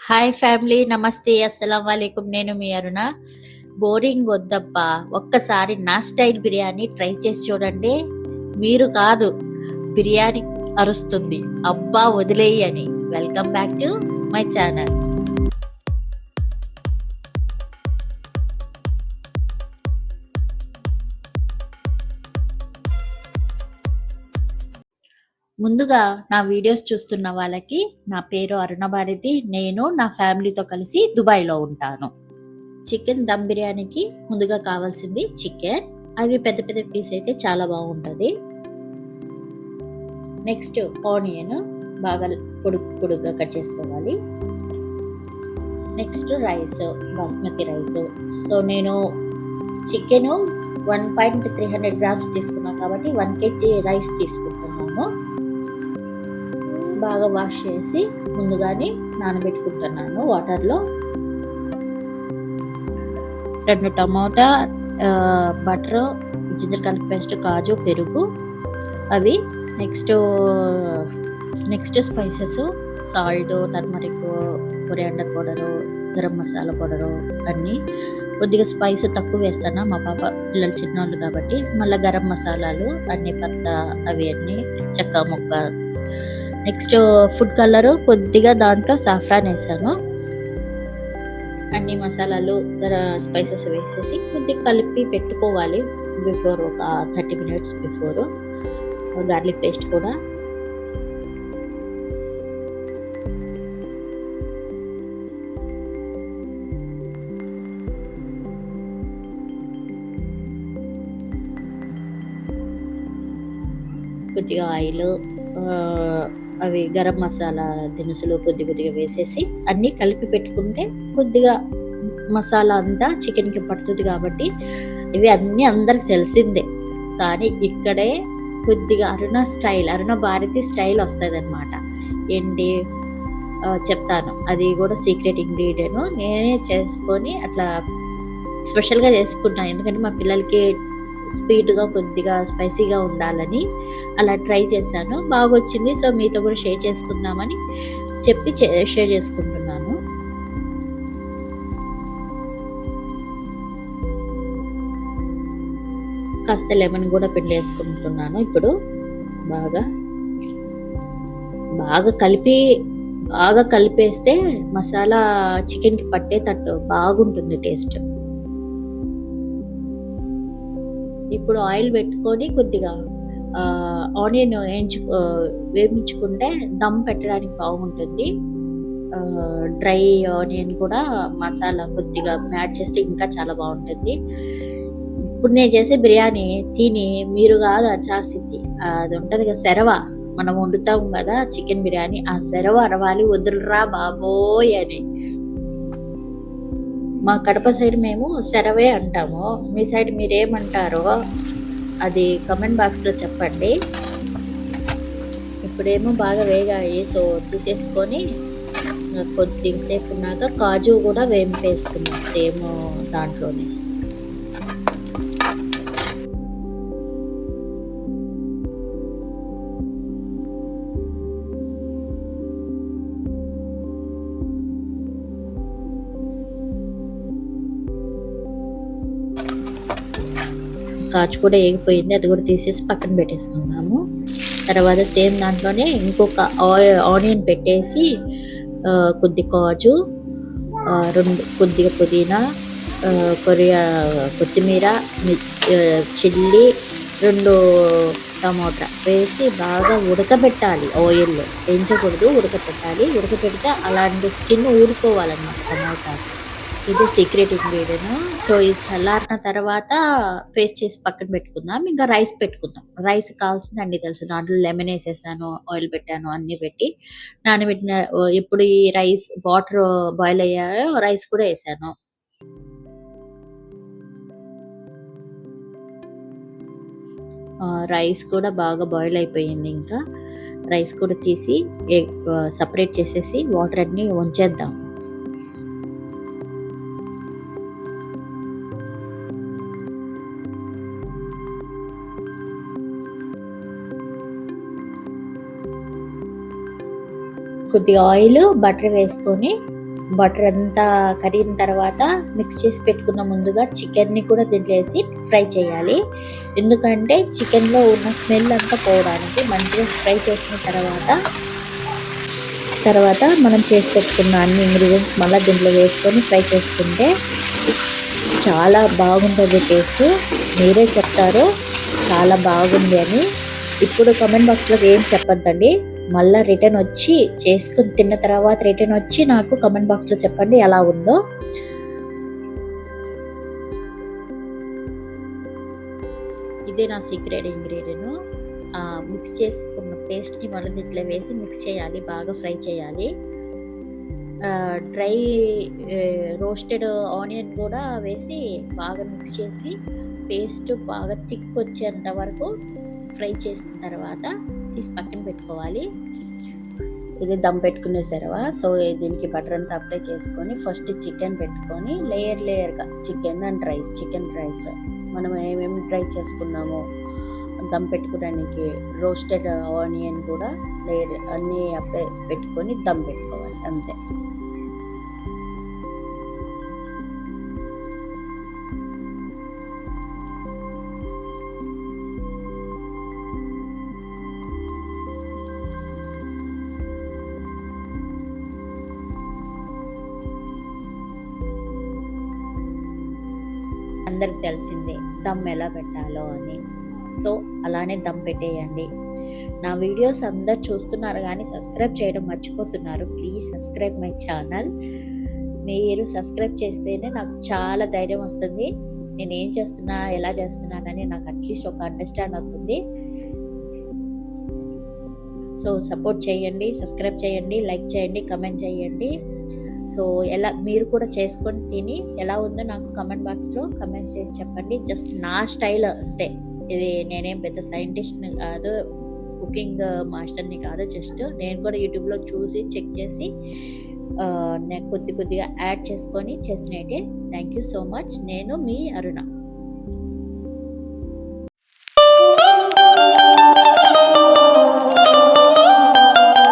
Hi family, నమస్తే, అస్సలం వాలేకుమ్. నేను మీ అరుణ. బోరింగ్ వద్దబ్బా, ఒక్కసారి నా స్టైల్ బిర్యానీ ట్రై చేసి చూడండి. మీరు కాదు, బిర్యానీ అరుస్తుంది, అబ్బా వదిలేయి అని. Welcome back to my channel. ముందుగా నా వీడియోస్ చూస్తున్న వాళ్ళకి, నా పేరు అరుణ భారతి. నేను నా ఫ్యామిలీతో కలిసి దుబాయ్లో ఉంటాను. చికెన్ దమ్ బిర్యానీకి ముందుగా కావాల్సింది చికెన్. అవి పెద్ద పెద్ద పీస్ అయితే చాలా బాగుంటుంది. నెక్స్ట్ ఆనియన్ బాగా పొడుగ్గా కట్ చేసుకోవాలి. Next rice, basmati rice. So నేను చికెన్ 1.300 గ్రామ్స్ తీసుకున్నాను కాబట్టి 1 kg రైస్ తీసుకుంటున్నాను. బాగా వాష్ చేసి ముందుగానే నానబెట్టుకుంటున్నాను వాటర్లో. 2 టమాటా, బటర్, జింజర్ గార్లిక్ పేస్ట్, కాజు, పెరుగు అవి. Next spices, salt, turmeric, coriander powder, garam masala powder అన్నీ. కొద్దిగా స్పైస్ తక్కువ వేస్తాను, మా పాప పిల్లలు చిన్నోళ్ళు కాబట్టి. మళ్ళీ గరం మసాలాలు అన్ని, పత్త అవి అన్నీ, చెక్క ముక్క. నెక్స్ట్ ఫుడ్ కలరు కొద్దిగా, దాంట్లో సాఫ్రాన్ వేసాను. అన్ని మసాలాలు, స్పైసెస్ వేసేసి కొద్దిగా కలిపి పెట్టుకోవాలి బిఫోర్, ఒక 30 minutes బిఫోర్. గార్లిక్ పేస్ట్ కూడా. కొద్దిగా ఆయిల్, అవి గరం మసాలా దినుసులు కొద్దిగా వేసేసి అన్నీ కలిపి పెట్టుకుంటే కొద్దిగా మసాలా అంతా చికెన్కి పడుతుంది కాబట్టి. ఇవి అన్నీ అందరికి తెలిసిందే, కానీ ఇక్కడే కొద్దిగా అరుణ భారతి స్టైల్ వస్తుంది అనమాట. ఏంటి చెప్తాను, అది కూడా సీక్రెట్ ఇంగ్రీడియంట్. నేనే చేసుకొని అట్లా స్పెషల్గా చేసుకుంటాను, ఎందుకంటే మా పిల్లలకి స్వీట్గా కొద్దిగా స్పైసీగా ఉండాలని అలా ట్రై చేశాను. బాగా వచ్చింది. సో మీతో కూడా షేర్ చేసుకుందామని చెప్పి షేర్ చేసుకుంటున్నాను. కాస్త లెమన్ కూడా పిండేసుకుంటున్నాను. ఇప్పుడు బాగా కలిపేస్తే మసాలా చికెన్కి పట్టేటట్టు బాగుంటుంది టేస్ట్. ఇప్పుడు ఆయిల్ పెట్టుకొని కొద్దిగా ఆనియన్ వేయించుకుంటే దమ్ పెట్టడానికి బాగుంటుంది. డ్రై ఆనియన్ కూడా మసాలా కొద్దిగా యాడ్ చేస్తే ఇంకా చాలా బాగుంటుంది. ఇప్పుడు నేను చేసే బిర్యానీ తిని మీరు కాదు అరచాల్సింది, అది ఉంటుంది కదా సెరవ, మనం వండుతాం కదా చికెన్ బిర్యానీ, ఆ సెరవ అరవాలి, వదులురా బాబోయ్ అని. మా కడప సైడ్ మేము సెరవే అంటాము, మీ సైడ్ మీరేమంటారో అది కమెంట్ బాక్స్లో చెప్పండి. ఇప్పుడేమో బాగా వేగాయి, సో తీసేసుకొని కొద్దిసేపు ఉన్నాక కాజు కూడా వేంపేసుకున్నాం సేమ్ దాంట్లోనే. కాజు కూడా వేగిపోయింది, అది కూడా తీసేసి పక్కన పెట్టేసుకుందాము. తర్వాత సేమ్ దాంట్లోనే ఇంకొక ఆనియన్ పెట్టేసి కొద్ది కాజు, కొద్దిగా పుదీనా, కొత్తిమీర, చిల్లీ, 2 టమాటా వేసి బాగా ఉడకబెట్టాలి. ఆయిల్లో వేయించకూడదు, ఉడకబెట్టాలి. ఉడకబెడితే అలాంటి స్కిన్ ఊడిపోవాలన్నమాట టమాటా. ఇది సీక్రెట్ ఇంగ్రీడియంట్. సో ఇది చల్లారిన తర్వాత పేస్ట్ చేసి పక్కన పెట్టుకుందాం. ఇంకా రైస్ పెట్టుకుందాం. రైస్ కావాల్సిన అన్ని తెలుసు, దాంట్లో లెమన్ వేసేసాను, ఆయిల్ పెట్టాను, అన్ని పెట్టి నానబెట్టిన. ఎప్పుడు ఈ రైస్ వాటర్ బాయిల్ అయ్యాయో రైస్ కూడా వేసాను. రైస్ కూడా బాగా బాయిల్ అయిపోయింది. ఇంకా రైస్ కూడా తీసి సపరేట్ చేసేసి వాటర్ అన్ని వంచేద్దాం. కొద్దిగా ఆయిల్, బటర్ వేసుకొని బటర్ అంతా కరిగిన తర్వాత మిక్స్ చేసి పెట్టుకున్న ముందుగా చికెన్ని కూడా దీంట్లో వేసి ఫ్రై చేయాలి. ఎందుకంటే చికెన్లో ఉన్న స్మెల్ అంతా పోవడానికి మంచిగా ఫ్రై చేసిన తర్వాత మనం చేసి పెట్టుకున్న అన్ని ఇంగ్రీడియంట్స్ మళ్ళీ దీంట్లో వేసుకొని ఫ్రై చేసుకుంటే చాలా బాగుంటుంది టేస్ట్. మీరే చెప్తారు చాలా బాగుంది అని. ఇప్పుడు కామెంట్ బాక్స్లో ఏం చెప్పొద్దండి, మళ్ళీ రిటర్న్ వచ్చి చేసుకుని తిన్న తర్వాత రిటర్న్ వచ్చి నాకు కామెంట్ బాక్స్లో చెప్పండి ఎలా ఉందో. ఇదే నా సీక్రెట్ ఇంగ్రీడియంట్. మిక్స్ చేసుకున్న పేస్ట్ని మళ్ళీ దీంట్లో వేసి మిక్స్ చేయాలి, బాగా ఫ్రై చేయాలి. డ్రై రోస్టెడ్ ఆనియన్ కూడా వేసి బాగా మిక్స్ చేసి పేస్ట్ బాగా థిక్ వచ్చేంత వరకు ఫ్రై చేసిన తర్వాత తీసి పక్కన పెట్టుకోవాలి. ఇది దమ్ పెట్టుకునే సరవా. సో దీనికి బటర్ అంతా అప్లై చేసుకొని ఫస్ట్ చికెన్ పెట్టుకొని లేయర్గా chicken and rice, chicken rice మనం ఏమేమి డ్రై చేసుకున్నామో దమ్ పెట్టుకోవడానికి రోస్టెడ్ ఆనియన్ కూడా లేయర్ అన్నీ అప్లై పెట్టుకొని దమ్ పెట్టుకోవాలి, అంతే. అందరికి తెలిసిందే దమ్ ఎలా పెట్టాలో అని. సో అలానే దమ్ పెట్టేయండి. నా వీడియోస్ అందరు చూస్తున్నారు కానీ సబ్స్క్రైబ్ చేయడం మర్చిపోతున్నారు. Please subscribe my channel. మీరు సబ్స్క్రైబ్ చేస్తేనే నాకు చాలా ధైర్యం వస్తుంది. నేను ఏం చేస్తున్నా, ఎలా చేస్తున్నానని నాకు అట్లీస్ట్ ఒక అండర్స్టాండ్ అవుతుంది. సో సపోర్ట్ చేయండి, సబ్స్క్రైబ్ చేయండి, లైక్ చేయండి, కమెంట్ చేయండి. సో ఎలా మీరు కూడా చేసుకొని తిని ఎలా ఉందో నాకు కమెంట్ బాక్స్లో కమెంట్స్ చేసి చెప్పండి. జస్ట్ నా స్టైల్ అంతే. ఇది నేనేం పెద్ద సైంటిస్ట్ని కాదు, కుకింగ్ మాస్టర్ని కాదు. జస్ట్ నేను కూడా యూట్యూబ్లో చూసి చెక్ చేసి నేను కొద్దిగా యాడ్ చేసుకొని చేసినట్టే. Thank you so much. నేను మీ అరుణ.